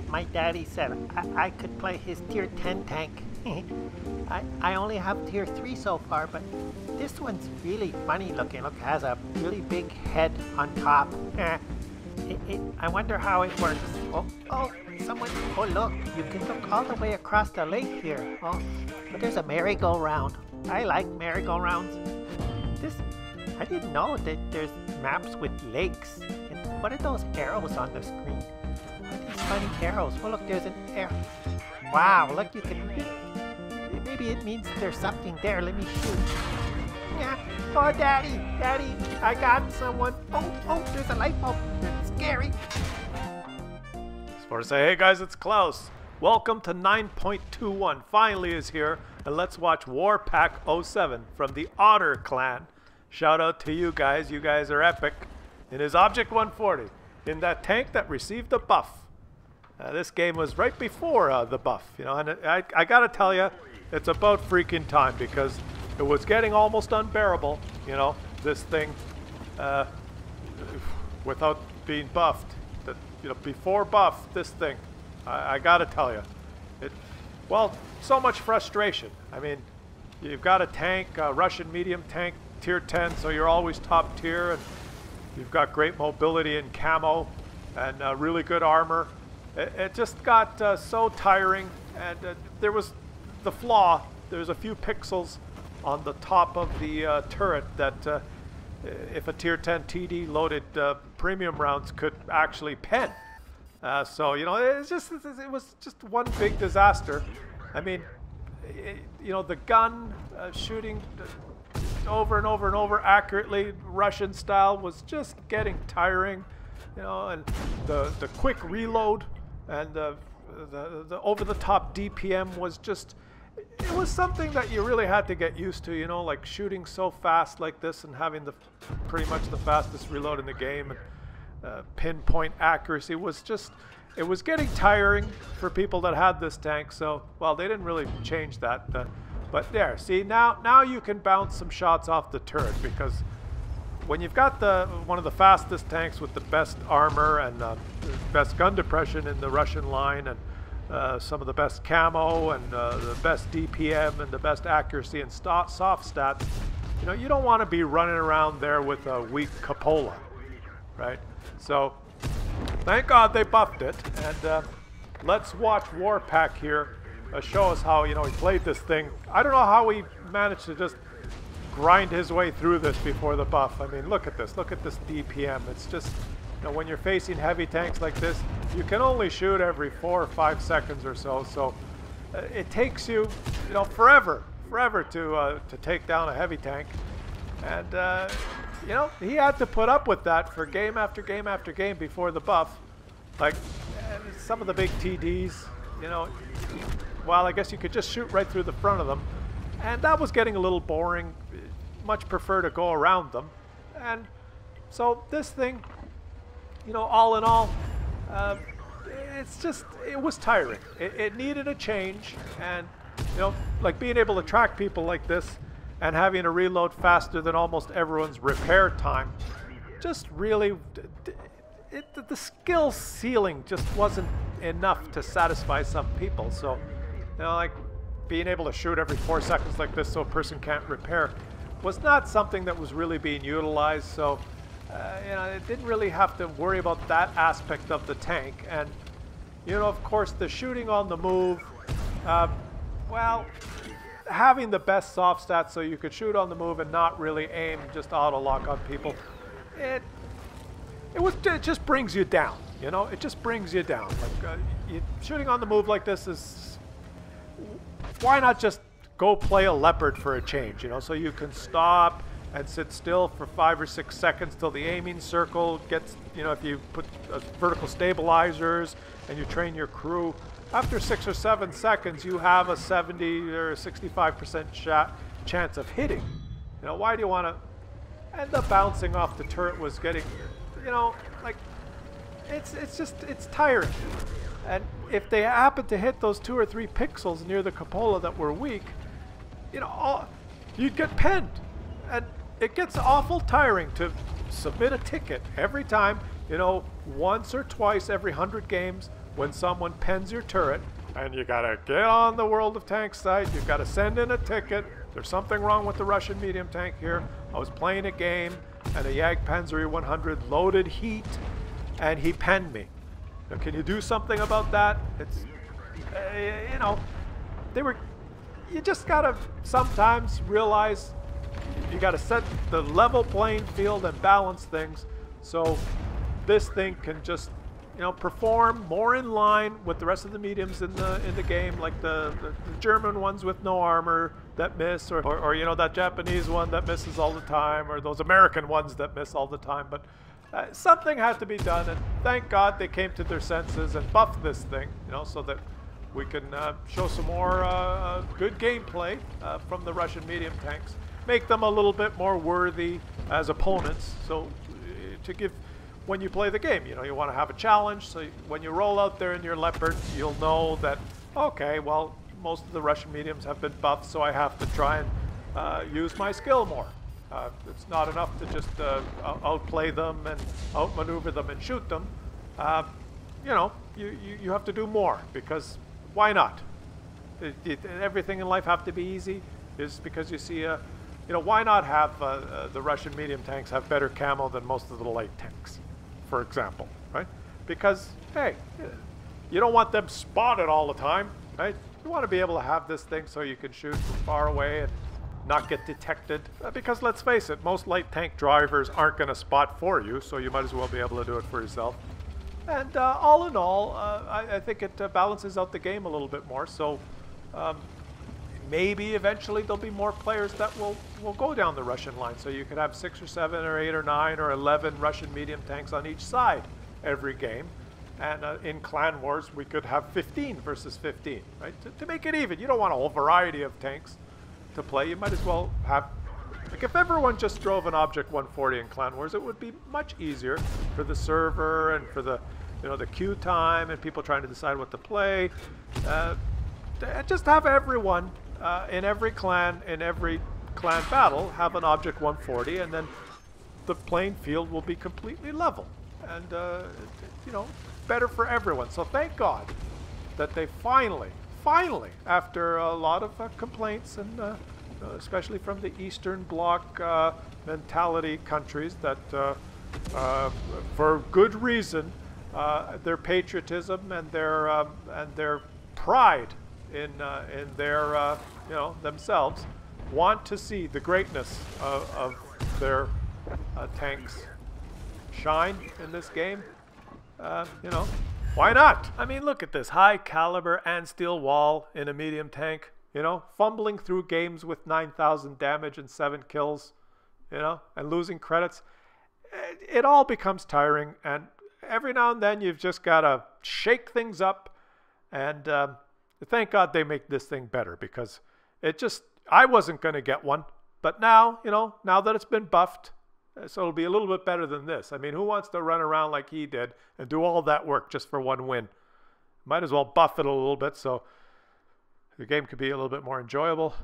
my daddy said I could play his tier 10 tank. I only have tier 3 so far, but this one's really funny looking. Look, it has a really big head on top. I wonder how it works. Oh, someone, oh look, you can look all the way across the lake here. Oh, but there's a merry-go-round. I like merry-go-rounds. I didn't know that there's maps with lakes. And what are those arrows on the screen? What are these funny arrows? Well, look, there's an arrow. Wow, look, you can... Maybe it means there's something there. Let me shoot. Yeah. Oh, Daddy, I got someone. Oh, there's a light bulb. It's scary. Just want to say, hey guys, it's Klaus. Welcome to 9.21. Finally is here, and let's watch Warpack 07 from the Otter clan. Shout out to you guys. You guys are epic. In his Object 140, in that tank that received the buff. This game was right before the buff, you know, and I gotta tell you, it's about freaking time because it was getting almost unbearable, you know, this thing without being buffed. That, you know, before buff, this thing, I gotta tell you, well, so much frustration. I mean, you've got a tank, a Russian medium tank, tier 10, so you're always top tier, and you've got great mobility and camo and really good armor. It just got so tiring, and there was the flaw. There's a few pixels on the top of the turret that if a tier 10 TD loaded premium rounds could actually pen. So, you know, it was just one big disaster. I mean, you know, the gun shooting over and over and over accurately Russian style was just getting tiring, you know, and the quick reload and the over-the-top DPM was just, it was something that you really had to get used to, you know, like shooting so fast like this and having pretty much the fastest reload in the game, and pinpoint accuracy was just, it was getting tiring for people that had this tank. So, well, they didn't really change that. But there, see, now you can bounce some shots off the turret, because when you've got one of the fastest tanks with the best armor and the best gun depression in the Russian line, and some of the best camo and the best DPM and the best accuracy and soft stats, you know, you don't want to be running around there with a weak cupola, right? So thank God they buffed it, and let's watch Warpack here. Show us how, you know, he played this thing. I don't know how he managed to just grind his way through this before the buff. I mean, look at this DPM. It's just, you know, when you're facing heavy tanks like this, you can only shoot every 4 or 5 seconds or so. So it takes you, you know, forever to take down a heavy tank. And you know, he had to put up with that for game after game after game before the buff. Like some of the big TDs, you know, well, I guess you could just shoot right through the front of them, and that was getting a little boring. Much prefer to go around them. And so this thing, you know, all in all, it was tiring. It needed a change, and, you know, like being able to track people like this and having to reload faster than almost everyone's repair time, just really, the skill ceiling just wasn't enough to satisfy some people. So, you know, like being able to shoot every 4 seconds like this so a person can't repair was not something that was really being utilized. So, you know, it didn't really have to worry about that aspect of the tank. And, you know, of course, the shooting on the move, well, having the best soft stats so you could shoot on the move and not really aim, just auto lock on people, it just brings you down, you know. It just brings you down. Like shooting on the move like this is, why not just go play a leopard for a change, you know, so you can stop and sit still for 5 or 6 seconds till the aiming circle gets, you know, if you put vertical stabilizers and you train your crew, after 6 or 7 seconds you have a 70 or 65% chance of hitting. You know, why do you want to? And the bouncing off the turret was getting, you know, like, it's tiring. And if they happen to hit those 2 or 3 pixels near the cupola that were weak, you know, you'd get penned. And it gets awful tiring to submit a ticket every time. you know, once or twice every 100 games when someone pens your turret, and you gotta get on the World of Tanks site, you've gotta send in a ticket. There's something wrong with the Russian medium tank here. I was playing a game, and a Jagdpanzer 100 loaded heat, and he penned me. Now, can you do something about that? It's, you know, you just gotta sometimes realize you gotta set the level playing field and balance things so this thing can just, you know, perform more in line with the rest of the mediums in the game, like the German ones with no armor that miss, or you know, that Japanese one that misses all the time, or those American ones that miss all the time. But something had to be done, and thank God they came to their senses and buffed this thing, you know, so that we can show some more good gameplay from the Russian medium tanks, make them a little bit more worthy as opponents. So to give, when you play the game, you know, you want to have a challenge. So when you roll out there in your Leopard, you'll know that, okay, well, most of the Russian mediums have been buffed, so I have to try and use my skill more. It's not enough to just outplay them and outmaneuver them and shoot them. You know, you have to do more, because why not? Everything in life have to be easy. Is because you see you know, why not have the Russian medium tanks have better camo than most of the light tanks, for example, right? Because, hey, you don't want them spotted all the time, right? You want to be able to have this thing so you can shoot from far away and not get detected. Because let's face it, most light tank drivers aren't going to spot for you, so you might as well be able to do it for yourself. And all in all, I think it balances out the game a little bit more. So maybe eventually there'll be more players that will go down the Russian line. So you could have 6 or 7 or 8 or 9 or 11 Russian medium tanks on each side every game. And in Clan Wars, we could have 15 versus 15, right? To make it even. You don't want a whole variety of tanks to play. You might as well have, like, if everyone just drove an Object 140 in Clan Wars, it would be much easier for the server and for the, you know, the queue time and people trying to decide what to play. Just have everyone in every clan, in every clan battle, have an Object 140, and then the playing field will be completely level. And, you know, better for everyone. So thank God that they finally, after a lot of complaints, and especially from the Eastern Bloc mentality countries, that for good reason, their patriotism and their pride in their you know, themselves, want to see the greatness of their tanks shine in this game. You know, why not? I mean, look at this high caliber and steel wall in a medium tank, you know, fumbling through games with 9,000 damage and 7 kills, you know, and losing credits. It all becomes tiring, and every now and then you've just got to shake things up. And thank God they make this thing better, because it just, I wasn't going to get one, but now, you know, now that it's been buffed, so it'll be a little bit better than this. I mean, who wants to run around like he did and do all that work just for one win? Might as well buff it a little bit so the game could be a little bit more enjoyable.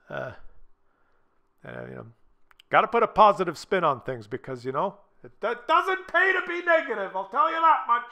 And, you know, got to put a positive spin on things, because, you know, it doesn't pay to be negative. I'll tell you that much.